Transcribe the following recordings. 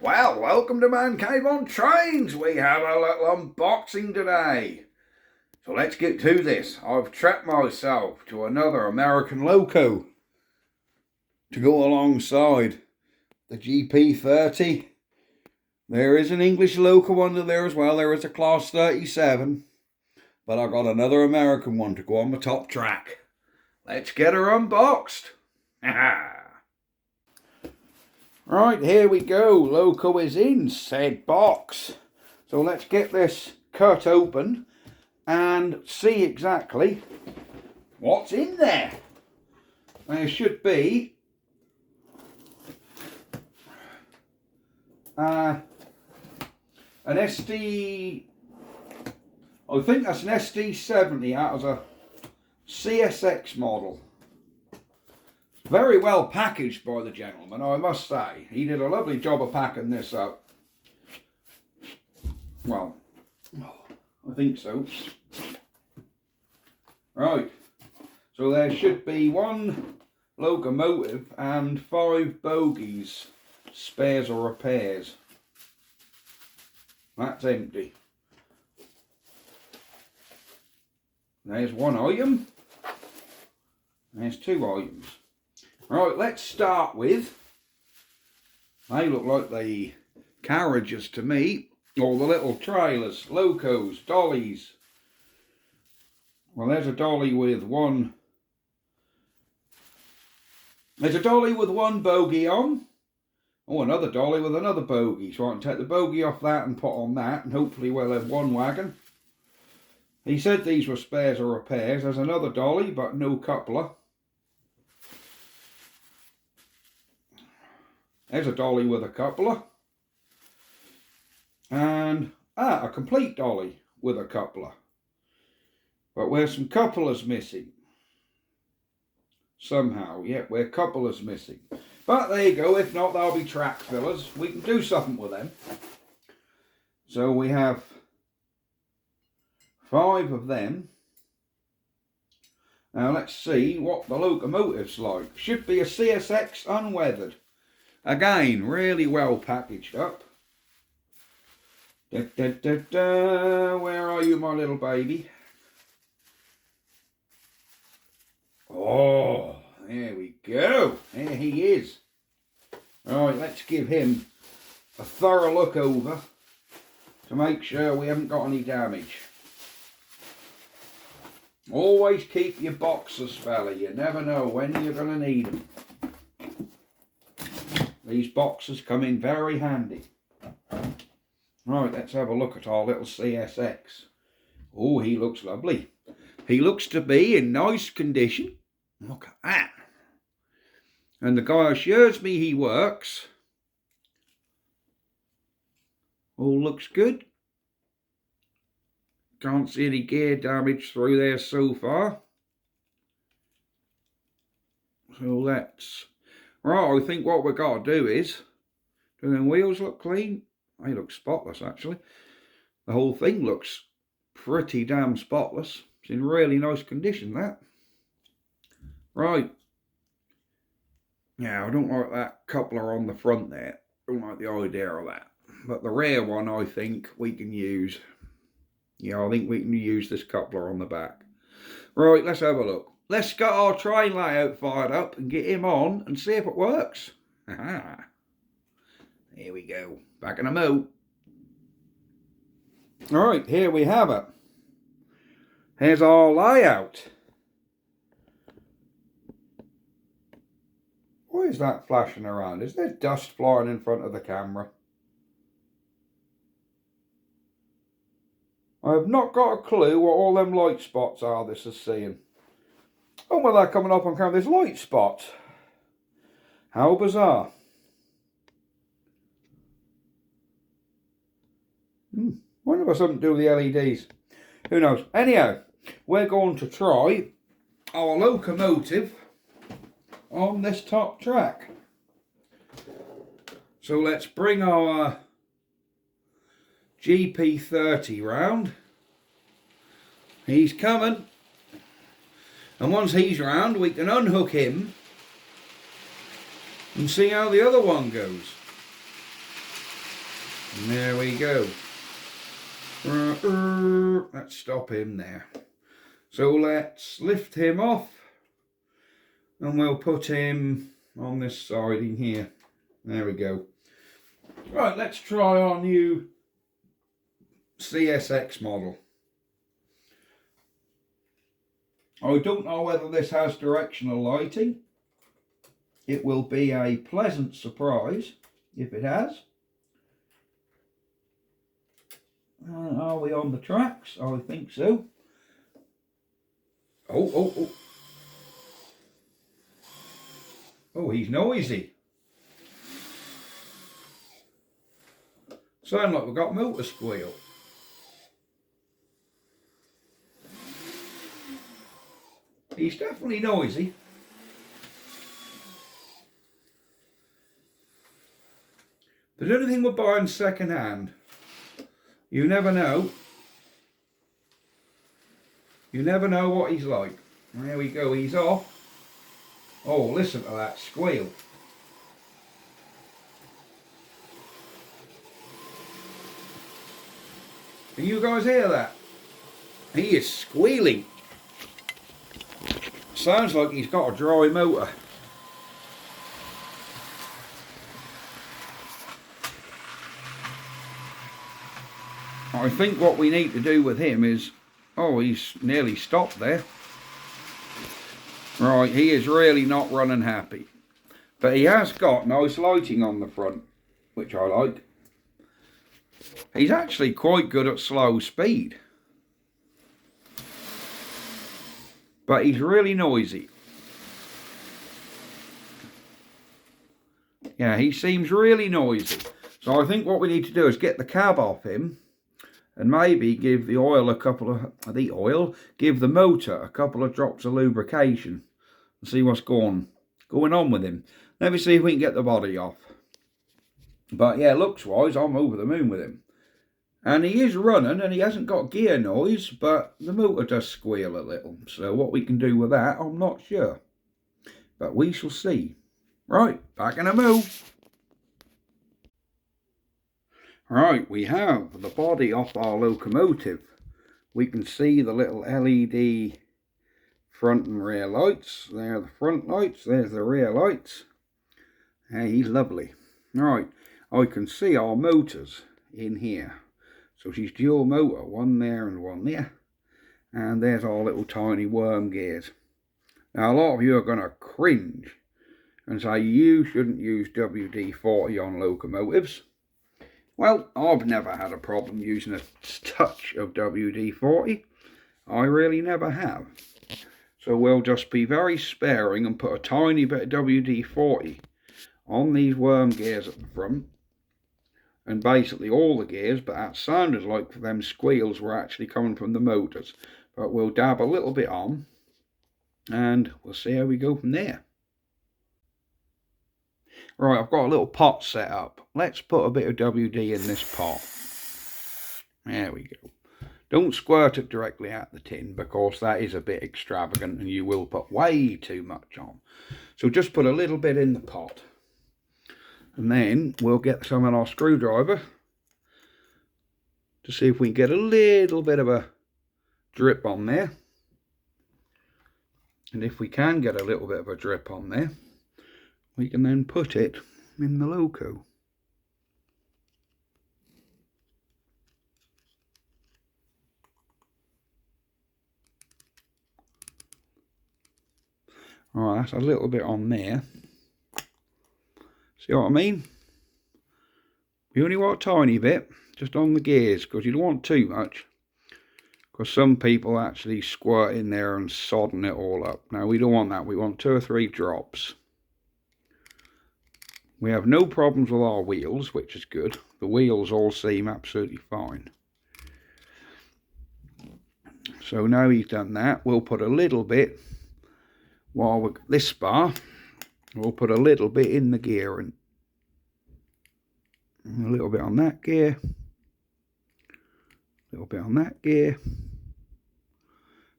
Well, welcome to Man Cave on Trains. We have a little unboxing today. So let's get to this. I've treated myself to another American loco to go alongside the GP30. There is an English loco under there as well. There is a Class 37. But I've got another American one to go on the top track. Let's get her unboxed. Right, here we go. Loco is in said box. So let's get this cut open and see exactly what's in there. There should be an SD, I think that's an SD70 out of a CSX model. Very well packaged by the gentleman, I must say. He did a lovely job of packing this up. Well, I think so. Right, so there should be one locomotive and 5 bogies, spares or repairs. That's empty. There's one item. There's 2 items. Right, let's start with, they look like the carriages to me, or the little trailers, locos, dollies. Well, there's a dolly with one, there's a dolly with 1 bogie on. Oh, another dolly with another bogie. So I can take the bogie off that and put on that, and hopefully we'll have 1 wagon. He said these were spares or repairs. There's another dolly, but no coupler. There's a dolly with a coupler. And, a complete dolly with a coupler. But where some couplers missing. Somehow, yep, where couplers missing. But there you go, if not, they'll be track fillers. We can do something with them. So we have 5 of them. Now let's see what the locomotive's like. Should be a CSX unweathered. Again, really well packaged up. Da, da, da, da. Where are you, my little baby? Oh, there we go. There he is. Right, let's give him a thorough look over to make sure we haven't got any damage. Always keep your boxes, fella. You never know when you're going to need them. These boxes come in very handy. Right, let's have a look at our little CSX. Oh, he looks lovely. He looks to be in nice condition. Look at that. And the guy assures me he works. All looks good. Can't see any gear damage through there so far. So that's... Right, I think what we've got to do is... Do them wheels look clean? They look spotless, actually. The whole thing looks pretty damn spotless. It's in really nice condition, that. Right. Yeah, I don't like that coupler on the front there. Don't like the idea of that. But the rear one, I think we can use. Yeah, I think we can use this coupler on the back. Right, let's have a look. Let's get our train layout fired up and get him on and see if it works. Aha. Here we go. Back in a mo. Alright, here we have it. Here's our layout. What is that flashing around? Is there dust flying in front of the camera? I have not got a clue what all them light spots are this is seeing. Oh, well, they're coming up on camera. There's light spots. How bizarre. Wonder if there's something to do with the LEDs. Who knows? Anyhow, we're going to try our locomotive on this top track. So let's bring our GP30 round. He's coming. And once he's round, we can unhook him and see how the other one goes. And there we go. Let's stop him there. So let's lift him off and we'll put him on this side in here. There we go. Right, let's try our new CSX model. I don't know whether this has directional lighting. It will be a pleasant surprise if it has. Are we on the tracks? I think so. Oh, he's noisy. Sound like we've got motor squeal. He's definitely noisy. But anything we're buying second hand, you never know. You never know what he's like. There we go, he's off. Oh, listen to that squeal. Can you guys hear that? He is squealing. Sounds like he's got a dry motor. I think what we need to do with him is... Oh, he's nearly stopped there. Right, he is really not running happy. But he has got nice lighting on the front, which I like. He's actually quite good at slow speed. But he's really noisy. Yeah, he seems really noisy. So I think what we need to do is get the cab off him and maybe give the oil give the motor a couple of drops of lubrication and see what's going on with him. Let me see if we can get the body off. But yeah, looks wise, I'm over the moon with him. And he is running and he hasn't got gear noise, but the motor does squeal a little. So what we can do with that, I'm not sure. But we shall see. Right, back in a moo. Right, we have the body off our locomotive. We can see the little LED front and rear lights. There are the front lights, there's the rear lights. Hey, he's lovely. Right, I can see our motors in here. So she's dual motor, one there and one there. And there's our little tiny worm gears. Now a lot of you are going to cringe and say you shouldn't use WD-40 on locomotives. Well, I've never had a problem using a touch of WD-40. I really never have. So we'll just be very sparing and put a tiny bit of WD-40 on these worm gears at the front. And basically all the gears, but that sounded like them squeals were actually coming from the motors. But we'll dab a little bit on and we'll see how we go from there. Right, I've got a little pot set up. Let's put a bit of WD in this pot. There we go. Don't squirt it directly at the tin because that is a bit extravagant and you will put way too much on. So just put a little bit in the pot. And then we'll get some on our screwdriver to see if we can get a little bit of a drip on there. And if we can get a little bit of a drip on there, we can then put it in the loco. Alright, that's a little bit on there. See what I mean? We only want a tiny bit, just on the gears, because you don't want too much. Because some people actually squirt in there and sodden it all up. Now we don't want that, we want 2 or 3 drops. We have no problems with our wheels, which is good. The wheels all seem absolutely fine. So now he's done that, we'll put a little bit, while we're this far, we'll put a little bit in the gear and a little bit on that gear, a little bit on that gear,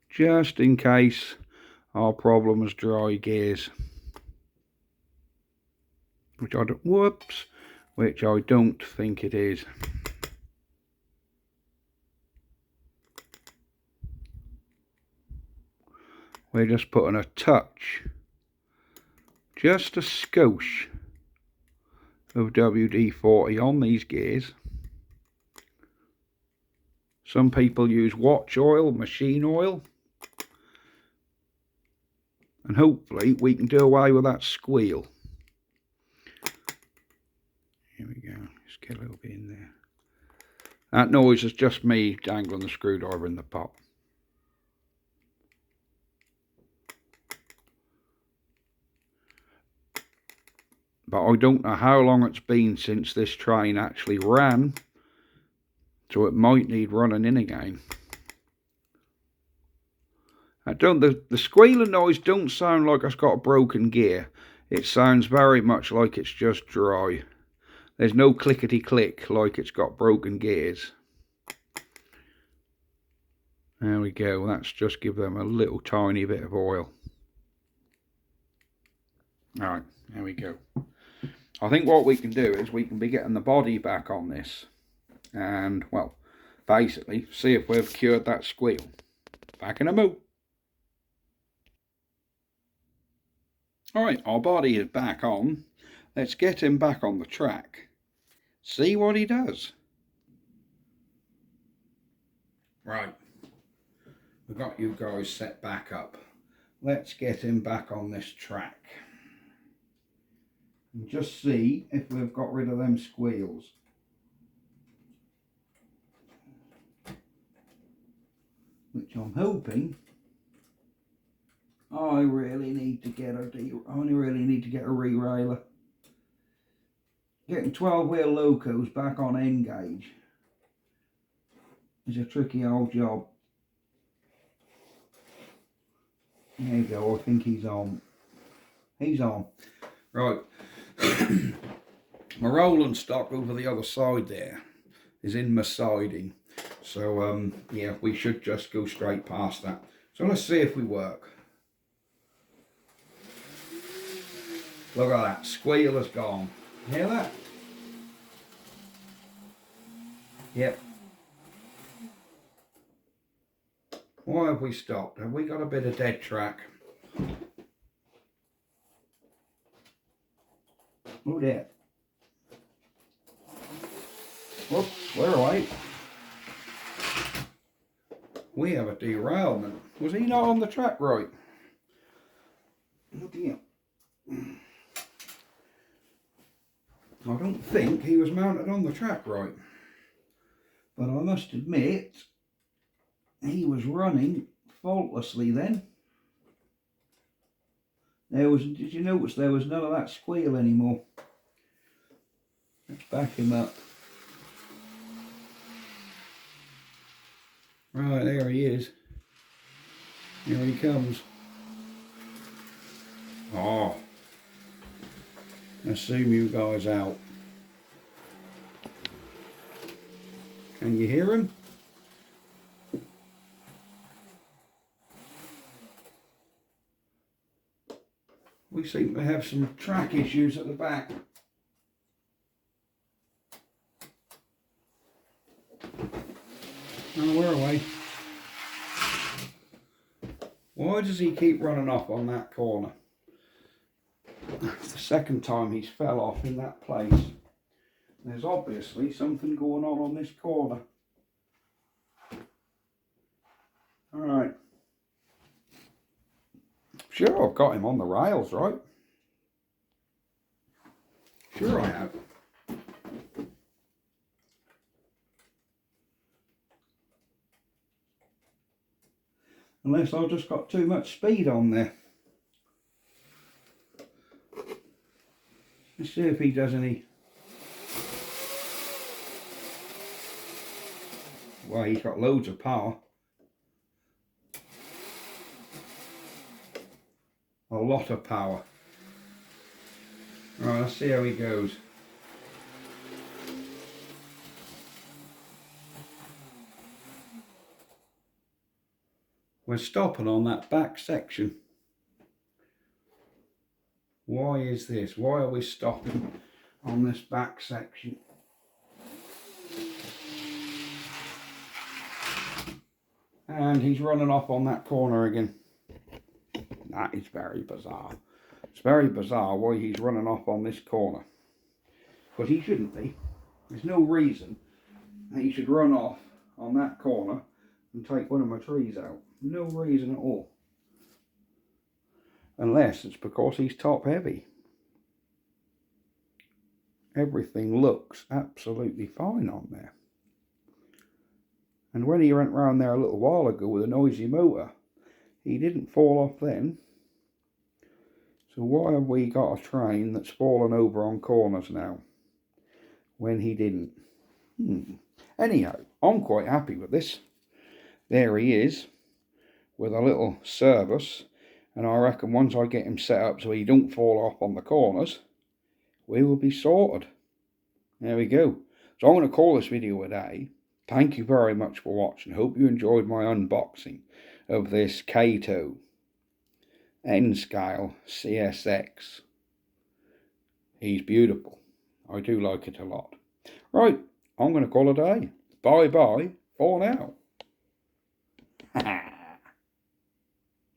just in case our problem is dry gears. Which I don't think it is. we're just putting a touch, just a skosh of WD-40 on these gears. Some people use watch oil, machine oil, and hopefully we can do away with that squeal. Here we go, just get a little bit in there. That noise is just me dangling the screwdriver in the pot. But I don't know how long it's been since this train actually ran, so it might need running in again. The squealing noise don't sound like it's got a broken gear. It sounds very much like it's just dry. There's no clickety click like it's got broken gears. There we go, that's just give them a little tiny bit of oil. Alright, there we go. I think what we can do is we can be getting the body back on this. And, well, basically, see if we've cured that squeal. Back in a moo. Alright, our body is back on. Let's get him back on the track. See what he does. Right. We've got you guys set back up. Let's get him back on this track. And just see if we've got rid of them squeals. Which I'm hoping. I really need to get a re-railer. Getting 12-wheel locos back on N gauge is a tricky old job. There you go, I think he's on. He's on. Right. My rolling stock over the other side there is in my siding. So, yeah, we should just go straight past that. So let's see if we work. Look at that, squeal has gone. Hear that? Yep. Why have we stopped? Have we got a bit of dead track? Oh dear. Whoops, we're away. We have a derailment. Was he not on the track right? Oh dear. I don't think he was mounted on the track right. But I must admit, he was running faultlessly then. Did you notice there was none of that squeal anymore? Let's back him up. Right, there he is. Here he comes. Oh. Let's zoom you guys out. Can you hear him? We seem to have some track issues at the back. Oh, we're away. Why does he keep running off on that corner? It's the second time he's fell off in that place. There's obviously something going on this corner. Alright. Sure, I've got him on the rails, right? Sure I have. Unless I've just got too much speed on there. Let's see if he does any. Well, he's got loads of power. A lot of power. Right, let's see how he goes. We're stopping on that back section. Why is this? Why are we stopping on this back section? And he's running off on that corner again. That is very bizarre. It's very bizarre why he's running off on this corner. Because he shouldn't be. There's no reason that he should run off on that corner and take one of my trees out. No reason at all. Unless it's because he's top heavy. Everything looks absolutely fine on there. And when he went round there a little while ago with a noisy motor, he didn't fall off then. So why have we got a train that's fallen over on corners now, when he didn't? Anyhow, I'm quite happy with this. There he is, with a little service, and I reckon once I get him set up so he don't fall off on the corners, we will be sorted. There we go. So I'm going to call this video a day. Thank you very much for watching. Hope you enjoyed my unboxing of this Kato N scale CSX. He's beautiful. I do like it a lot. Right, I'm going to call it a day. Bye bye for now.